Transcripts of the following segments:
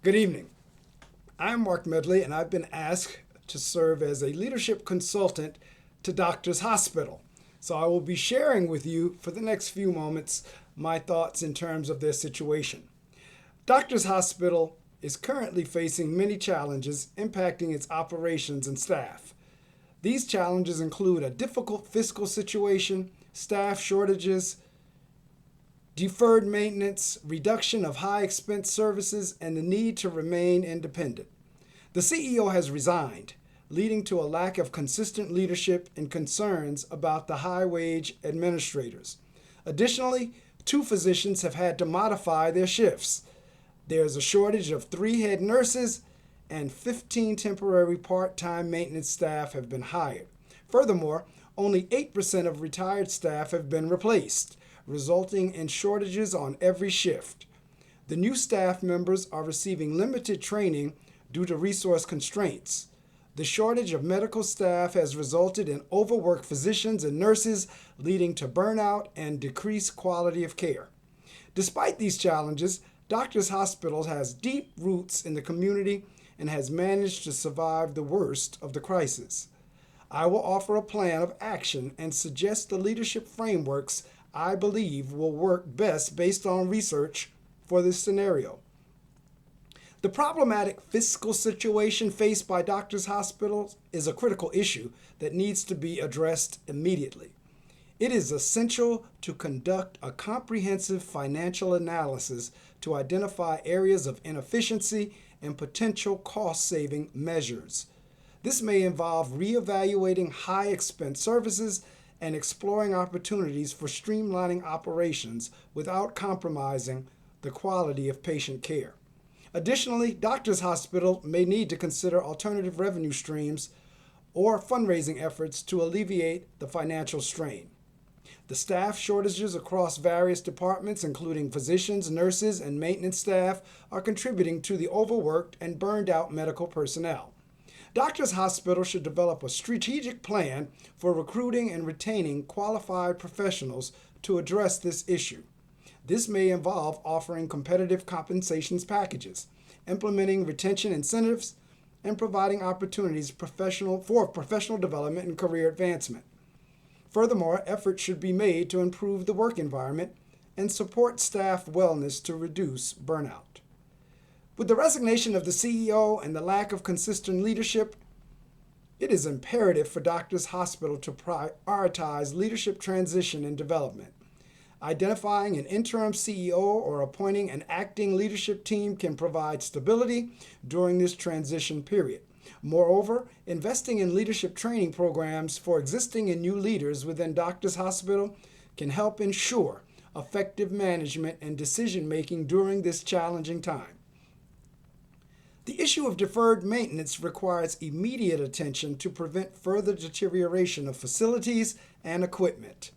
Good evening. I'm Marc Medley, and I've been asked to serve as a leadership consultant to Doctors Hospital. So I will be sharing with you for the next few moments my thoughts in terms of their situation. Doctors Hospital is currently facing many challenges impacting its operations and staff. These challenges include a difficult fiscal situation, staff shortages, deferred maintenance, reduction of high expense services, and the need to remain independent. The CEO has resigned, leading to a lack of consistent leadership and concerns about the high wage administrators. Additionally, 2 physicians have had to modify their shifts. There's a shortage of 3 head nurses, and 15 temporary part-time maintenance staff have been hired. Furthermore, only 8% of retired staff have been replaced, resulting in shortages on every shift. The new staff members are receiving limited training due to resource constraints. The shortage of medical staff has resulted in overworked physicians and nurses, leading to burnout and decreased quality of care. Despite these challenges, Doctors Hospital has deep roots in the community and has managed to survive the worst of the crisis. I will offer a plan of action and suggest the leadership frameworks I believe will work best based on research for this scenario. The problematic fiscal situation faced by Doctors Hospitals is a critical issue that needs to be addressed immediately. It is essential to conduct a comprehensive financial analysis to identify areas of inefficiency and potential cost-saving measures. This may involve reevaluating high-expense services and exploring opportunities for streamlining operations without compromising the quality of patient care. Additionally, Doctors Hospital may need to consider alternative revenue streams or fundraising efforts to alleviate the financial strain. The staff shortages across various departments, including physicians, nurses, and maintenance staff, are contributing to the overworked and burned out medical personnel. Doctors Hospital should develop a strategic plan for recruiting and retaining qualified professionals to address this issue. This may involve offering competitive compensations packages, implementing retention incentives, and providing opportunities for professional development and career advancement. Furthermore, efforts should be made to improve the work environment and support staff wellness to reduce burnout. With the resignation of the CEO and the lack of consistent leadership, it is imperative for Doctors Hospital to prioritize leadership transition and development. Identifying an interim CEO or appointing an acting leadership team can provide stability during this transition period. Moreover, investing in leadership training programs for existing and new leaders within Doctors Hospital can help ensure effective management and decision-making during this challenging time. The issue of deferred maintenance requires immediate attention to prevent further deterioration of facilities and equipment.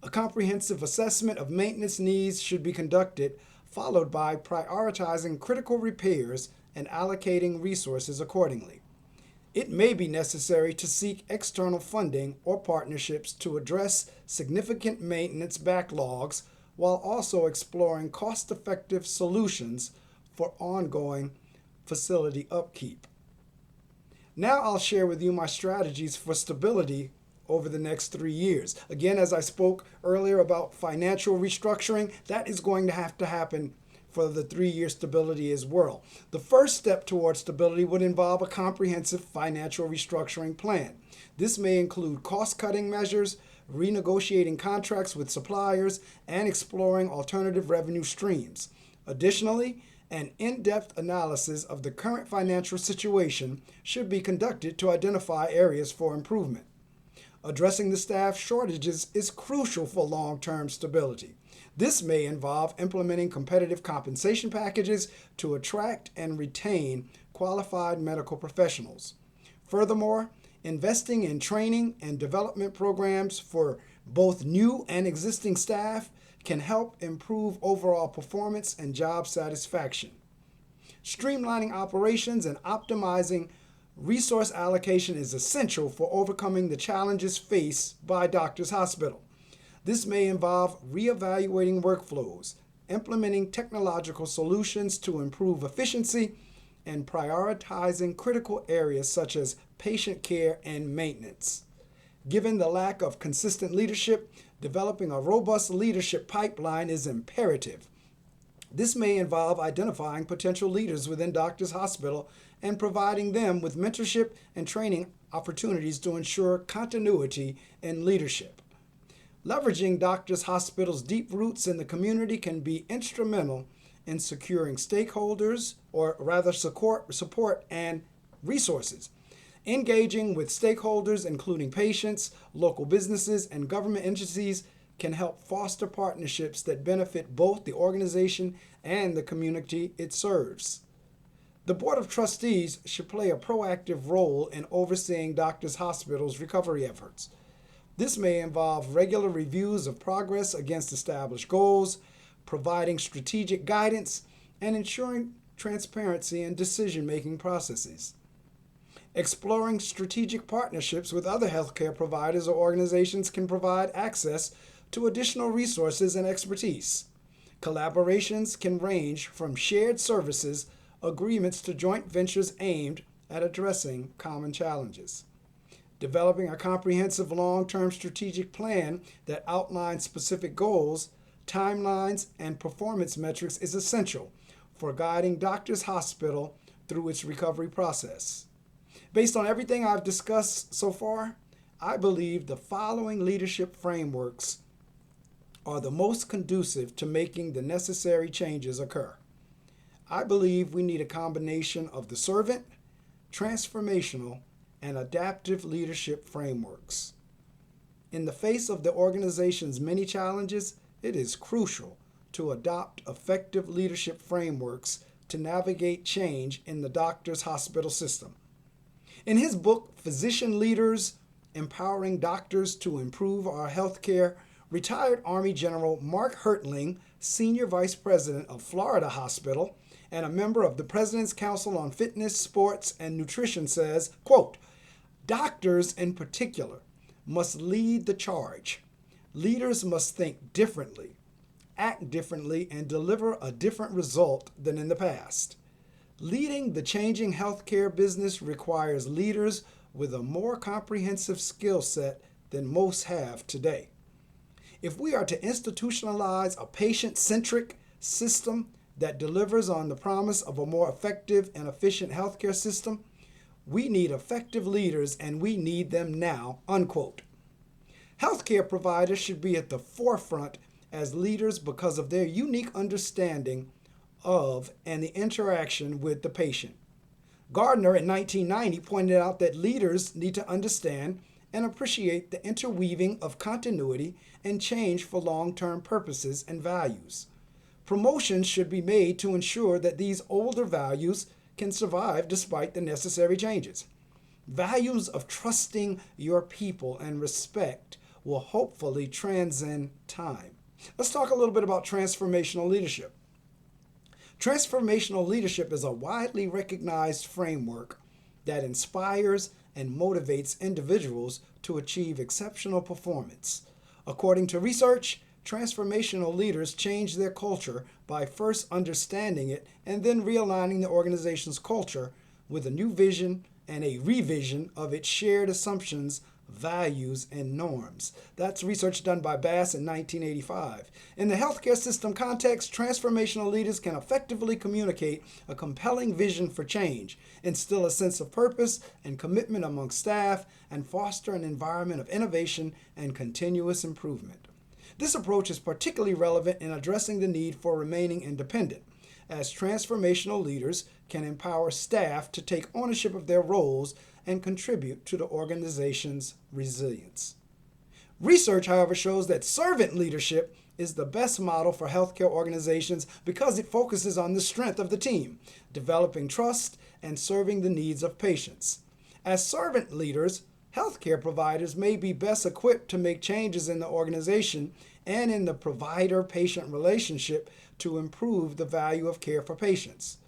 A comprehensive assessment of maintenance needs should be conducted, followed by prioritizing critical repairs and allocating resources accordingly. It may be necessary to seek external funding or partnerships to address significant maintenance backlogs while also exploring cost-effective solutions for ongoing facility upkeep. Now I'll share with you my strategies for stability over the next 3 years. Again, as I spoke earlier about financial restructuring, that is going to have to happen for the 3-year stability as well. The first step towards stability would involve a comprehensive financial restructuring plan. This may include cost-cutting measures, renegotiating contracts with suppliers, and exploring alternative revenue streams. Additionally, an in-depth analysis of the current financial situation should be conducted to identify areas for improvement. Addressing the staff shortages is crucial for long-term stability. This may involve implementing competitive compensation packages to attract and retain qualified medical professionals. Furthermore, investing in training and development programs for both new and existing staff can help improve overall performance and job satisfaction. Streamlining operations and optimizing resource allocation is essential for overcoming the challenges faced by Doctors Hospital. This may involve reevaluating workflows, implementing technological solutions to improve efficiency, and prioritizing critical areas such as patient care and maintenance. Given the lack of consistent leadership, developing a robust leadership pipeline is imperative. This may involve identifying potential leaders within Doctors Hospital and providing them with mentorship and training opportunities to ensure continuity in leadership. Leveraging Doctors Hospital's deep roots in the community can be instrumental in securing stakeholders, or rather support and resources. Engaging with stakeholders, including patients, local businesses, and government agencies, can help foster partnerships that benefit both the organization and the community it serves. The Board of Trustees should play a proactive role in overseeing Doctors Hospital's recovery efforts. This may involve regular reviews of progress against established goals, providing strategic guidance, and ensuring transparency in decision-making processes. Exploring strategic partnerships with other healthcare providers or organizations can provide access to additional resources and expertise. Collaborations can range from shared services agreements to joint ventures aimed at addressing common challenges. Developing a comprehensive long-term strategic plan that outlines specific goals, timelines, and performance metrics is essential for guiding Doctors Hospital through its recovery process. Based on everything I've discussed so far, I believe the following leadership frameworks are the most conducive to making the necessary changes occur. I believe we need a combination of the servant, transformational, and adaptive leadership frameworks. In the face of the organization's many challenges, it is crucial to adopt effective leadership frameworks to navigate change in the Doctors Hospital system. In his book, Physician Leaders, Empowering Doctors to Improve Our Healthcare, retired Army General Marc Hertling, Senior Vice President of Florida Hospital and a member of the President's Council on Fitness, Sports, and Nutrition says, quote, "Doctors in particular must lead the charge. Leaders must think differently, act differently, and deliver a different result than in the past. Leading the changing healthcare business requires leaders with a more comprehensive skill set than most have today. If we are to institutionalize a patient-centric system that delivers on the promise of a more effective and efficient healthcare system, we need effective leaders, and we need them now," unquote. Healthcare providers should be at the forefront as leaders because of their unique understanding of and the interaction with the patient. Gardner in 1990 pointed out that leaders need to understand and appreciate the interweaving of continuity and change for long-term purposes and values. Promotions should be made to ensure that these older values can survive despite the necessary changes. Values of trusting your people and respect will hopefully transcend time. Let's talk a little bit about transformational leadership. Transformational leadership is a widely recognized framework that inspires and motivates individuals to achieve exceptional performance. According to research, transformational leaders change their culture by first understanding it and then realigning the organization's culture with a new vision and a revision of its shared assumptions, values, and norms. That's research done by Bass in 1985. In the healthcare system context, transformational leaders can effectively communicate a compelling vision for change, instill a sense of purpose and commitment among staff, and foster an environment of innovation and continuous improvement. This approach is particularly relevant in addressing the need for remaining independent, as transformational leaders can empower staff to take ownership of their roles and contribute to the organization's resilience. Research, however, shows that servant leadership is the best model for healthcare organizations because it focuses on the strength of the team, developing trust, and serving the needs of patients. As servant leaders, healthcare providers may be best equipped to make changes in the organization and in the provider-patient relationship to improve the value of care for patients.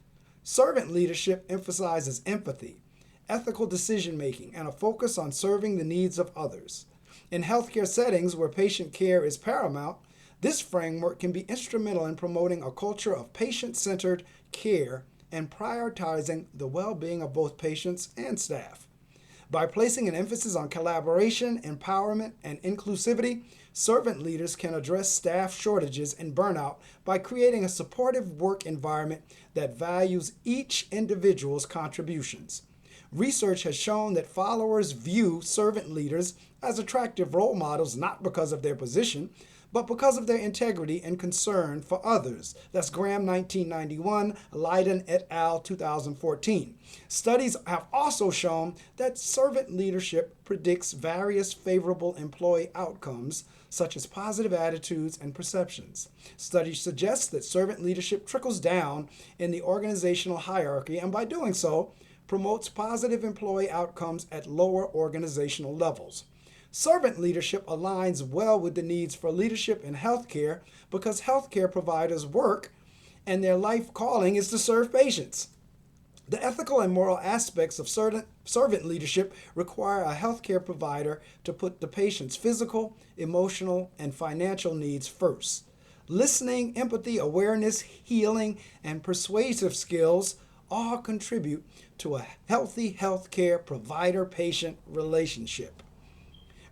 Servant leadership emphasizes empathy, ethical decision-making, and a focus on serving the needs of others. In healthcare settings where patient care is paramount, This framework can be instrumental in promoting a culture of patient-centered care and prioritizing the well-being of both patients and staff. By placing an emphasis on collaboration, empowerment, and inclusivity, servant leaders can address staff shortages and burnout by creating a supportive work environment that values each individual's contributions. Research has shown that followers view servant leaders as attractive role models not because of their position, but because of their integrity and concern for others. That's Graham 1991, Leiden et al. 2014. Studies have also shown that servant leadership predicts various favorable employee outcomes, such as positive attitudes and perceptions. Studies suggest that servant leadership trickles down in the organizational hierarchy, and by doing so, promotes positive employee outcomes at lower organizational levels. Servant leadership aligns well with the needs for leadership in healthcare because healthcare providers work and their life calling is to serve patients. The ethical and moral aspects of servant leadership require a healthcare provider to put the patient's physical, emotional, and financial needs first. Listening, empathy, awareness, healing, and persuasive skills all contribute to a healthy healthcare provider-patient relationship.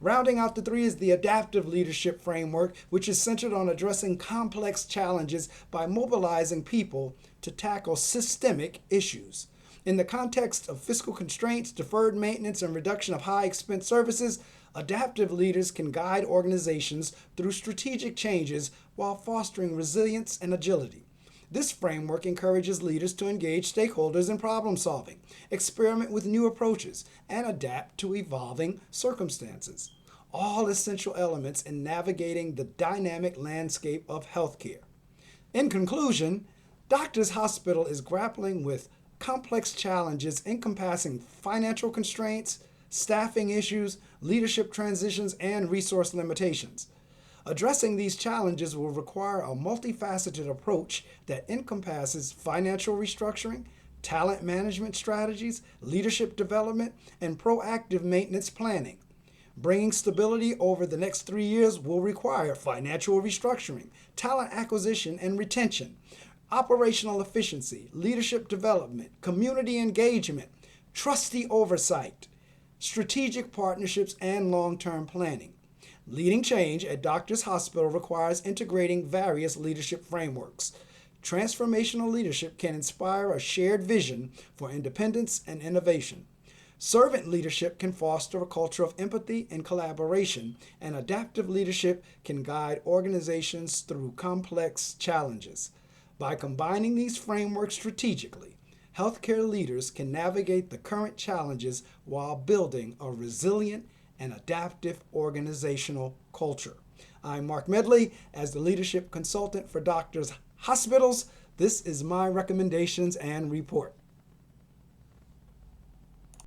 Rounding out the three is the adaptive leadership framework, which is centered on addressing complex challenges by mobilizing people to tackle systemic issues. In the context of fiscal constraints, deferred maintenance, and reduction of high-expense services, adaptive leaders can guide organizations through strategic changes while fostering resilience and agility. This framework encourages leaders to engage stakeholders in problem solving, experiment with new approaches, and adapt to evolving circumstances. All essential elements in navigating the dynamic landscape of healthcare. In conclusion, Doctors Hospital is grappling with complex challenges encompassing financial constraints, staffing issues, leadership transitions, and resource limitations. Addressing these challenges will require a multifaceted approach that encompasses financial restructuring, talent management strategies, leadership development, and proactive maintenance planning. Bringing stability over the next 3 years will require financial restructuring, talent acquisition and retention, operational efficiency, leadership development, community engagement, trustee oversight, strategic partnerships, and long-term planning. Leading change at Doctors Hospital requires integrating various leadership frameworks. Transformational leadership can inspire a shared vision for independence and innovation. Servant leadership can foster a culture of empathy and collaboration, and adaptive leadership can guide organizations through complex challenges. By combining these frameworks strategically, healthcare leaders can navigate the current challenges while building a resilient and adaptive organizational culture. I'm Marc Medley. As the leadership consultant for Doctors Hospitals, this is my recommendations and report.